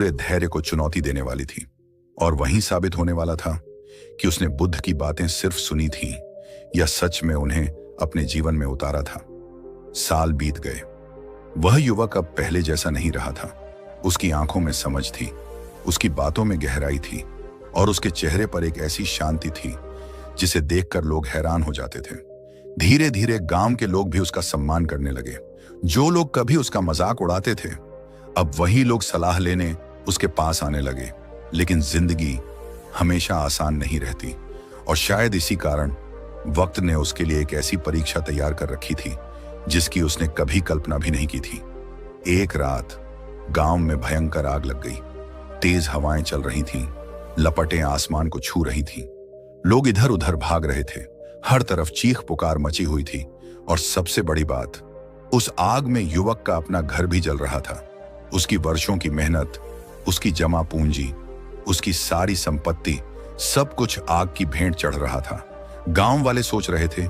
धैर्य को चुनौती देने वाली थी। और वहीं साबित होने वाला था कि उसने बुद्ध की बातें सिर्फ सुनी थी या सच में उन्हें अपने जीवन में उतारा था। साल बीत गए। वह युवक अब पहले जैसा नहीं रहा था। उसकी आंखों में समझ थी, उसकी बातों में गहराई थी और उसके चेहरे पर एक ऐसी शांति थी जिसे देखकर लोग हैरान हो जाते थे। धीरे धीरे गांव के लोग भी उसका सम्मान करने लगे। जो लोग कभी उसका मजाक उड़ाते थे, अब वही लोग सलाह लेने उसके पास आने लगे। लेकिन जिंदगी हमेशा आसान नहीं रहती और शायद इसी कारण वक्त ने उसके लिए एक ऐसी परीक्षा तैयार कर रखी थी जिसकी उसने कभी कल्पना भी नहीं की थी। एक रात गांव में भयंकर आग लग गई। तेज हवाएं चल रही थीं, लपटें आसमान को छू रही थीं। लोग इधर उधर भाग रहे थे, हर तरफ चीख पुकार मची हुई थी और सबसे बड़ी बात, उस आग में युवक का अपना घर भी जल रहा था। उसकी वर्षों की मेहनत, उसकी जमा पूंजी, उसकी सारी संपत्ति, सब कुछ आग की भेंट चढ़ रहा था। गांव वाले सोच रहे थे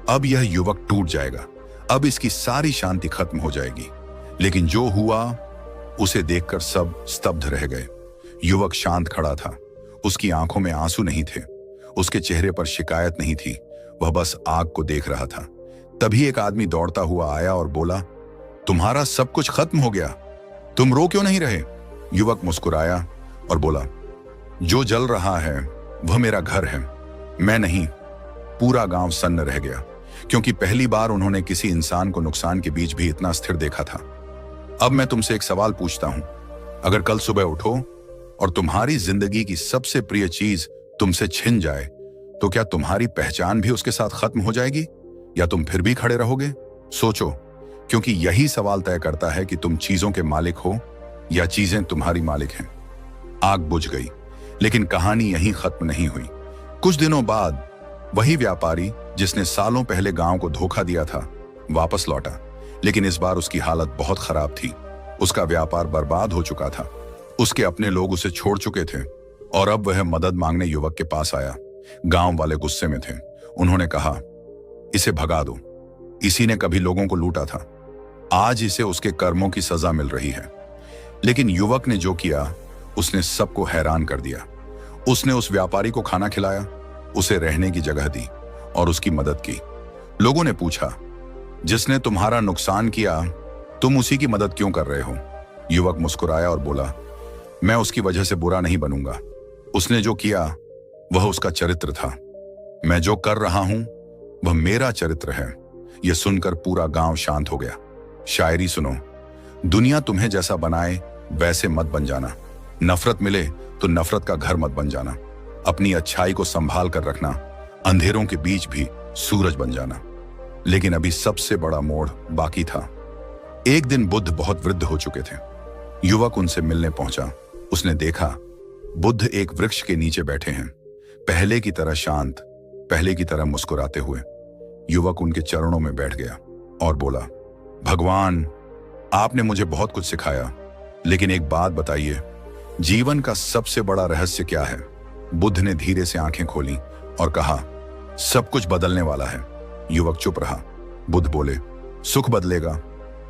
अब यह युवक टूट जाएगा, अब इसकी सारी शांति खत्म हो जाएगी। लेकिन जो हुआ उसे देखकर सब स्तब्ध रह गए। युवक शांत खड़ा था, उसकी आंखों में आंसू नहीं थे, उसके चेहरे पर शिकायत नहीं थी, वह बस आग को देख रहा था। तभी एक आदमी दौड़ता हुआ आया और बोला, तुम्हारा सब कुछ खत्म हो गया, तुम रो क्यों नहीं रहे? युवक मुस्कुराया और बोला, जो जल रहा है वह मेरा घर है, मैं नहीं। पूरा गांव सन्न रह गया, क्योंकि पहली बार उन्होंने किसी इंसान को नुकसान के बीच भी इतना स्थिर देखा था। अब मैं तुमसे एक सवाल पूछता हूं, अगर कल सुबह उठो और तुम्हारी जिंदगी की सबसे प्रिय चीज तुमसे छिन जाए, तो क्या तुम्हारी पहचान भी उसके साथ खत्म हो जाएगी या तुम फिर भी खड़े रहोगे? सोचो, क्योंकि यही सवाल तय करता है कि तुम चीजों के मालिक हो या चीजें तुम्हारी मालिक हैं। आग बुझ गई, लेकिन कहानी यहीं खत्म नहीं हुई। कुछ दिनों बाद वही व्यापारी जिसने सालों पहले गांव को धोखा दिया था वापस लौटा, लेकिन इस बार उसकी हालत बहुत खराब थी। उसका व्यापार बर्बाद हो चुका था, उसके अपने लोग उसे छोड़ चुके थे और अब वह मदद मांगने युवक के पास आया। गांव वाले गुस्से में थे। उन्होंने कहा, इसे भगा दो, इसी ने कभी लोगों को लूटा था, आज इसे उसके कर्मों की सजा मिल रही है। लेकिन युवक ने जो किया उसने सबको हैरान कर दिया। उसने उस व्यापारी को खाना खिलाया, उसे रहने की जगह दी और उसकी मदद की। लोगों ने पूछा, जिसने तुम्हारा नुकसान किया तुम उसी की मदद क्यों कर रहे हो? युवक मुस्कुराया और बोला, मैं उसकी वजह से बुरा नहीं बनूंगा, उसने जो किया वह उसका चरित्र था, मैं जो कर रहा हूं वह मेरा चरित्र है। यह सुनकर पूरा गांव शांत हो गया। शायरी सुनो, दुनिया तुम्हें जैसा बनाए वैसे मत बन जाना, नफरत मिले तो नफरत का घर मत बन जाना, अपनी अच्छाई को संभाल कर रखना, अंधेरों के बीच भी सूरज बन जाना। लेकिन अभी सबसे बड़ा मोड़ बाकी था। एक दिन बुद्ध बहुत वृद्ध हो चुके थे। युवक उनसे मिलने पहुंचा। उसने देखा बुद्ध एक वृक्ष के नीचे बैठे हैं, पहले की तरह शांत, पहले की तरह मुस्कुराते हुए। युवक उनके चरणों में बैठ गया और बोला, भगवान, आपने मुझे बहुत कुछ सिखाया, लेकिन एक बात बताइए, जीवन का सबसे बड़ा रहस्य क्या है? बुद्ध ने धीरे से आंखें खोली और कहा, सब कुछ बदलने वाला है। युवक चुप रहा। बुद्ध बोले, सुख बदलेगा,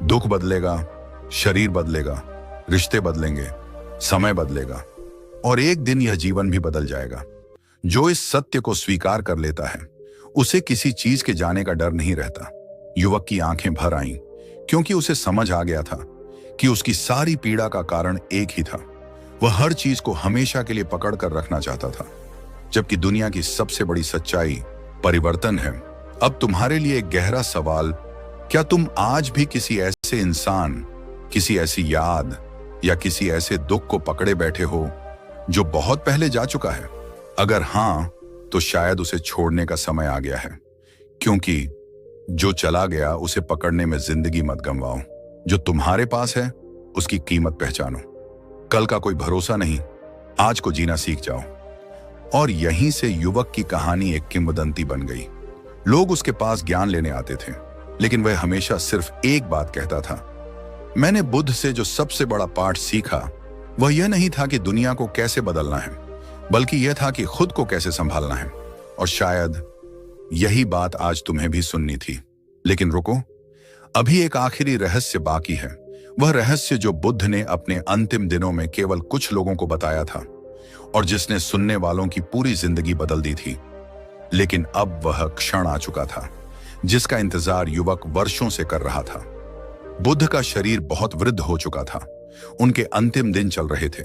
दुख बदलेगा, शरीर बदलेगा, रिश्ते बदलेंगे, समय बदलेगा और एक दिन यह जीवन भी बदल जाएगा। जो इस सत्य को स्वीकार कर लेता है उसे किसी चीज के जाने का डर नहीं रहता। युवक की आंखें भर आईं, क्योंकि उसे समझ आ गया था कि उसकी सारी पीड़ा का कारण एक ही था। वह हर चीज को हमेशा के लिए पकड़ कर रखना चाहता था, जबकि दुनिया की सबसे बड़ी सच्चाई परिवर्तन है। अब तुम्हारे लिए एक गहरा सवाल, क्या तुम आज भी किसी ऐसे इंसान, किसी ऐसी याद या किसी ऐसे दुख को पकड़े बैठे हो जो बहुत पहले जा चुका है? अगर हां, तो शायद उसे छोड़ने का समय आ गया है, क्योंकि जो चला गया उसे पकड़ने में जिंदगी मत गंवाओ। जो तुम्हारे पास है उसकी कीमत पहचानो। कल का कोई भरोसा नहीं, आज को जीना सीख जाओ। और यहीं से युवक की कहानी एक किंवदंती बन गई। लोग उसके पास ज्ञान लेने आते थे, लेकिन वह हमेशा सिर्फ एक बात कहता था, मैंने बुद्ध से जो सबसे बड़ा पाठ सीखा वह यह नहीं था कि दुनिया को कैसे बदलना है, बल्कि यह था कि खुद को कैसे संभालना है। और शायद यही बात आज तुम्हें भी सुननी थी। लेकिन रुको, अभी एक आखिरी रहस्य बाकी है। वह रहस्य जो बुद्ध ने अपने अंतिम दिनों में केवल कुछ लोगों को बताया था और जिसने सुनने वालों की पूरी जिंदगी बदल दी थी। लेकिन अब वह क्षण आ चुका था जिसका इंतजार युवक वर्षों से कर रहा था। बुद्ध का शरीर बहुत वृद्ध हो चुका था। उनके अंतिम दिन चल रहे थे।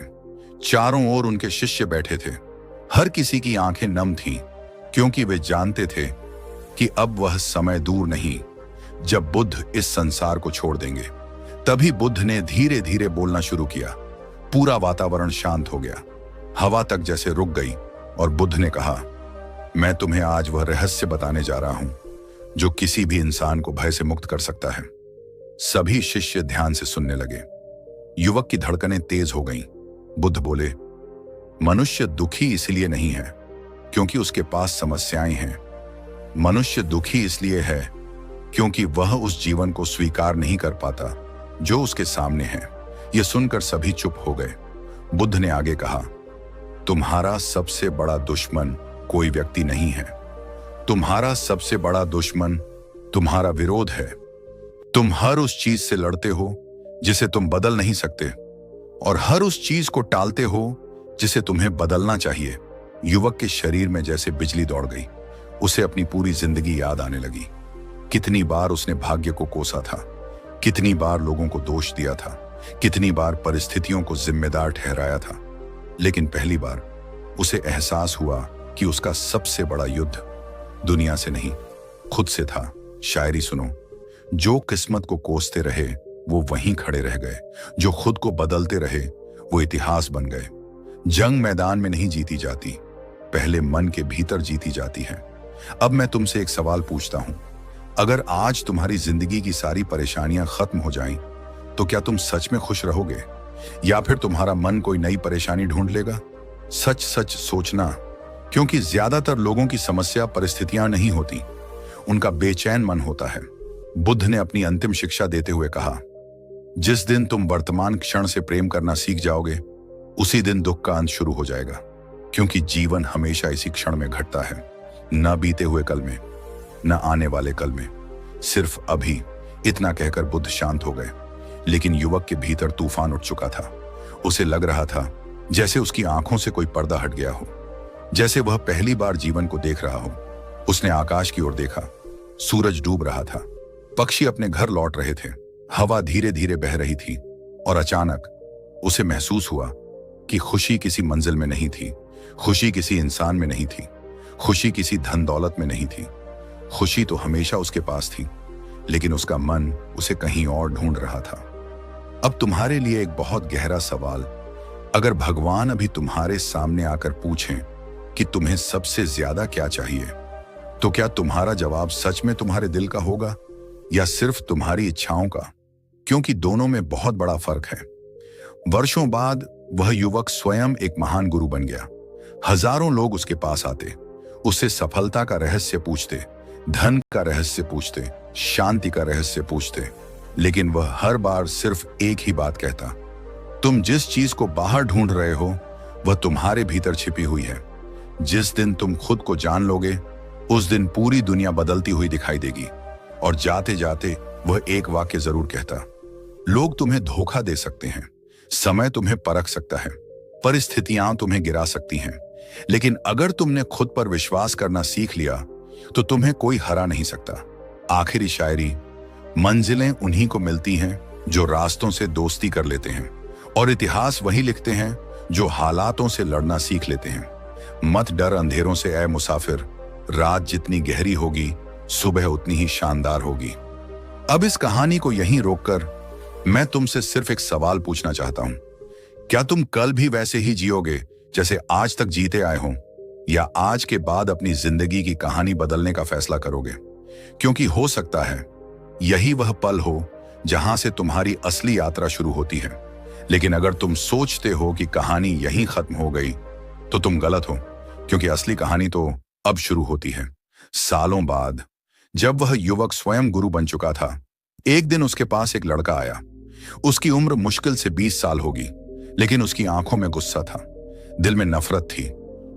चारों ओर उनके शिष्य बैठे थे। हर किसी की आंखें नम थीं, क्योंकि वे जानते थे कि अब वह समय दूर नहीं जब बुद्ध इस संसार को छोड़ देंगे। तभी बुद्ध ने धीरे धीरे बोलना शुरू किया। पूरा वातावरण शांत हो गया। हवा तक जैसे रुक गई और बुद्ध ने कहा, मैं तुम्हें आज वह रहस्य बताने जा रहा हूं जो किसी भी इंसान को भय से मुक्त कर सकता है। सभी शिष्य ध्यान से सुनने लगे। युवक की धड़कनें तेज हो गईं। बुद्ध बोले, मनुष्य दुखी इसलिए नहीं है क्योंकि उसके पास समस्याएं हैं। मनुष्य दुखी इसलिए है क्योंकि वह उस जीवन को स्वीकार नहीं कर पाता जो उसके सामने है। यह सुनकर सभी चुप हो गए। बुद्ध ने आगे कहा, तुम्हारा सबसे बड़ा दुश्मन कोई व्यक्ति नहीं है। तुम्हारा सबसे बड़ा दुश्मन तुम्हारा विरोध है। तुम हर उस चीज से लड़ते हो जिसे तुम बदल नहीं सकते और हर उस चीज को टालते हो जिसे तुम्हें बदलना चाहिए। युवक के शरीर में जैसे बिजली दौड़ गई। उसे अपनी पूरी जिंदगी याद आने लगी। कितनी बार उसने भाग्य को कोसा था, कितनी बार लोगों को दोष दिया था, कितनी बार परिस्थितियों को जिम्मेदार ठहराया था। लेकिन पहली बार उसे एहसास हुआ कि उसका सबसे बड़ा युद्ध दुनिया से नहीं, खुद से था। शायरी सुनो, जो किस्मत को कोसते रहे वो वहीं खड़े रह गए, जो खुद को बदलते रहे वो इतिहास बन गए। जंग मैदान में नहीं जीती जाती, पहले मन के भीतर जीती जाती है। अब मैं तुमसे एक सवाल पूछता हूं, अगर आज तुम्हारी जिंदगी की सारी परेशानियां खत्म हो जाएं, तो क्या तुम सच में खुश रहोगे या फिर तुम्हारा मन कोई नई परेशानी ढूंढ लेगा? सच सच सोचना, क्योंकि ज्यादातर लोगों की समस्या परिस्थितियां नहीं होती, उनका बेचैन मन होता है। बुद्ध ने अपनी अंतिम शिक्षा देते हुए कहा, जिस दिन तुम वर्तमान क्षण से प्रेम करना सीख जाओगे, उसी दिन दुख का अंत शुरू हो जाएगा। क्योंकि जीवन हमेशा इसी क्षण में घटता है, न बीते हुए कल में, न आने वाले कल में, सिर्फ अभी। इतना कहकर बुद्ध शांत हो गए। लेकिन युवक के भीतर तूफान उठ चुका था। उसे लग रहा था जैसे उसकी आंखों से कोई पर्दा हट गया हो, जैसे वह पहली बार जीवन को देख रहा हो। उसने आकाश की ओर देखा। सूरज डूब रहा था, पक्षी अपने घर लौट रहे थे, हवा धीरे धीरे बह रही थी और अचानक उसे महसूस हुआ कि खुशी किसी मंजिल में नहीं थी, खुशी किसी इंसान में नहीं थी, खुशी किसी धन दौलत में नहीं थी। खुशी तो हमेशा उसके पास थी, लेकिन उसका मन उसे कहीं और ढूंढ रहा था। अब तुम्हारे लिए एक बहुत गहरा सवाल, अगर भगवान अभी तुम्हारे सामने आकर पूछें कि तुम्हें सबसे ज्यादा क्या चाहिए, तो क्या तुम्हारा जवाब सच में तुम्हारे दिल का होगा या सिर्फ तुम्हारी इच्छाओं का? क्योंकि दोनों में बहुत बड़ा फर्क है। वर्षों बाद वह युवक स्वयं एक महान गुरु बन गया। हजारों लोग उसके पास आते, उससे सफलता का रहस्य पूछते, धन का रहस्य पूछते, शांति का रहस्य पूछते, लेकिन वह हर बार सिर्फ एक ही बात कहता, तुम जिस चीज को बाहर ढूंढ रहे हो वह तुम्हारे भीतर छिपी हुई है। जिस दिन तुम खुद को जान लोगे, उस दिन पूरी दुनिया बदलती हुई दिखाई देगी। और जाते जाते वह एक वाक्य जरूर कहता, लोग तुम्हें धोखा दे सकते हैं, समय तुम्हें परख सकता है, परिस्थितियां तुम्हें गिरा सकती हैं, लेकिन अगर तुमने खुद पर विश्वास करना सीख लिया तो तुम्हें कोई हरा नहीं सकता। आखिरी शायरी, मंजिलें उन्हीं को मिलती हैं जो रास्तों से दोस्ती कर लेते हैं, और इतिहास वही लिखते हैं जो हालातों से लड़ना सीख लेते हैं। मत डर अंधेरों से ऐ मुसाफिर, रात जितनी गहरी होगी सुबह उतनी ही शानदार होगी। अब इस कहानी को यहीं रोककर मैं तुमसे सिर्फ एक सवाल पूछना चाहता हूं, क्या तुम कल भी वैसे ही जियोगे जैसे आज तक जीते आए हो, या आज के बाद अपनी जिंदगी की कहानी बदलने का फैसला करोगे? क्योंकि हो सकता है यही वह पल हो जहां से तुम्हारी असली यात्रा शुरू होती है। लेकिन अगर तुम सोचते हो कि कहानी यहीं खत्म हो गई तो तुम गलत हो, क्योंकि असली कहानी तो अब शुरू होती है। सालों बाद जब वह युवक स्वयं गुरु बन चुका था, एक दिन उसके पास एक लड़का आया। उसकी उम्र मुश्किल से 20 साल होगी, लेकिन उसकी आंखों में गुस्सा था, दिल में नफरत थी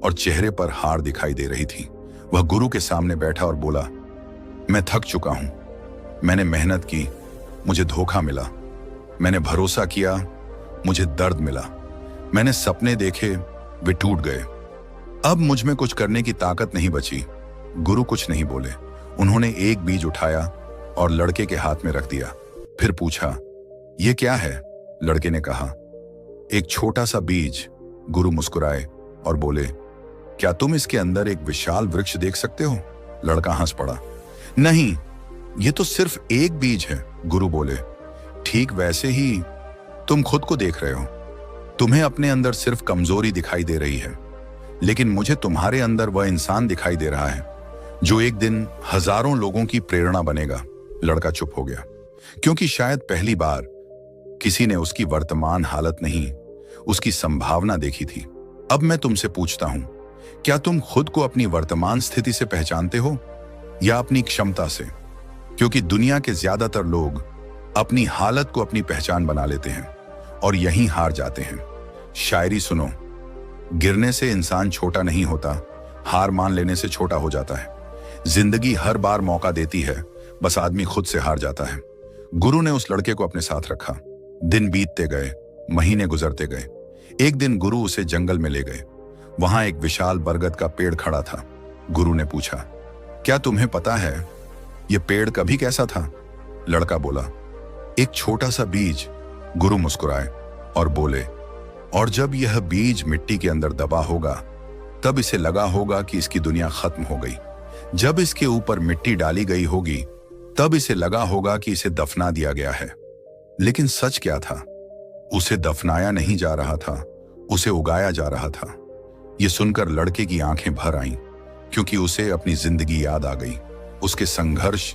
और चेहरे पर हार दिखाई दे रही थी। वह गुरु के सामने बैठा और बोला, मैं थक चुका हूं, मैंने मेहनत की, मुझे धोखा मिला, मैंने भरोसा किया, मुझे दर्द मिला। मैंने सपने देखे, वे टूट गए। अब मुझ में कुछ करने की ताकत नहीं बची। गुरु कुछ नहीं बोले। उन्होंने एक बीज उठाया और लड़के के हाथ में रख दिया। फिर पूछा, यह क्या है? लड़के ने कहा, एक छोटा सा बीज। गुरु मुस्कुराए और बोले, क्या तुम इसके अंदर एक विशाल वृक्ष देख सकते हो? लड़का हंस पड़ा। नहीं, ये तो सिर्फ एक बीज है। गुरु बोले, ठीक वैसे ही तुम खुद को देख रहे हो। तुम्हें अपने अंदर सिर्फ कमजोरी दिखाई दे रही है, लेकिन मुझे तुम्हारे अंदर वह इंसान दिखाई दे रहा है जो एक दिन हजारों लोगों की प्रेरणा बनेगा। लड़का चुप हो गया, क्योंकि शायद पहली बार किसी ने उसकी वर्तमान हालत नहीं, उसकी संभावना देखी थी। अब मैं तुमसे पूछता हूं, क्या तुम खुद को अपनी वर्तमान स्थिति से पहचानते हो या अपनी क्षमता से? क्योंकि दुनिया के ज्यादातर लोग अपनी हालत को अपनी पहचान बना लेते हैं और यहीं हार जाते हैं। शायरी सुनो, गिरने से इंसान छोटा नहीं होता, हार मान लेने से छोटा हो जाता है। जिंदगी हर बार मौका देती है, बस आदमी खुद से हार जाता है। गुरु ने उस लड़के को अपने साथ रखा। दिन बीतते गए, महीने गुजरते गए। एक दिन गुरु उसे जंगल में ले गए। वहां एक विशाल बरगद का पेड़ खड़ा था। गुरु ने पूछा, क्या तुम्हें पता है यह पेड़ कभी कैसा था? लड़का बोला, एक छोटा सा बीज। गुरु मुस्कुराए और बोले, और जब यह बीज मिट्टी के अंदर दबा होगा, तब इसे लगा होगा कि इसकी दुनिया खत्म हो गई। जब इसके ऊपर मिट्टी डाली गई होगी, तब इसे लगा होगा कि इसे दफना दिया गया है। लेकिन सच क्या था? उसे दफनाया नहीं जा रहा था, उसे उगाया जा रहा था। यह सुनकर लड़के की आंखें भर आईं, क्योंकि उसे अपनी जिंदगी याद आ गई। उसके संघर्ष,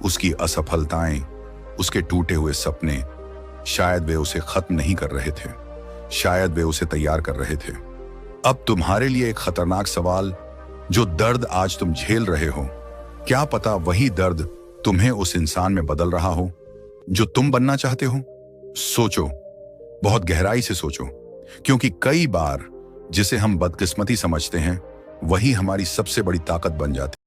उसकी असफलताएं, उसके टूटे हुए सपने। शायद वे उसे खत्म नहीं कर रहे थे, शायद वे उसे तैयार कर रहे थे। अब तुम्हारे लिए एक खतरनाक सवाल, जो दर्द आज तुम झेल रहे हो, क्या पता वही दर्द तुम्हें उस इंसान में बदल रहा हो जो तुम बनना चाहते हो? सोचो, बहुत गहराई से सोचो, क्योंकि कई बार जिसे हम बदकिस्मती समझते हैं, वही हमारी सबसे बड़ी ताकत बन जाती है।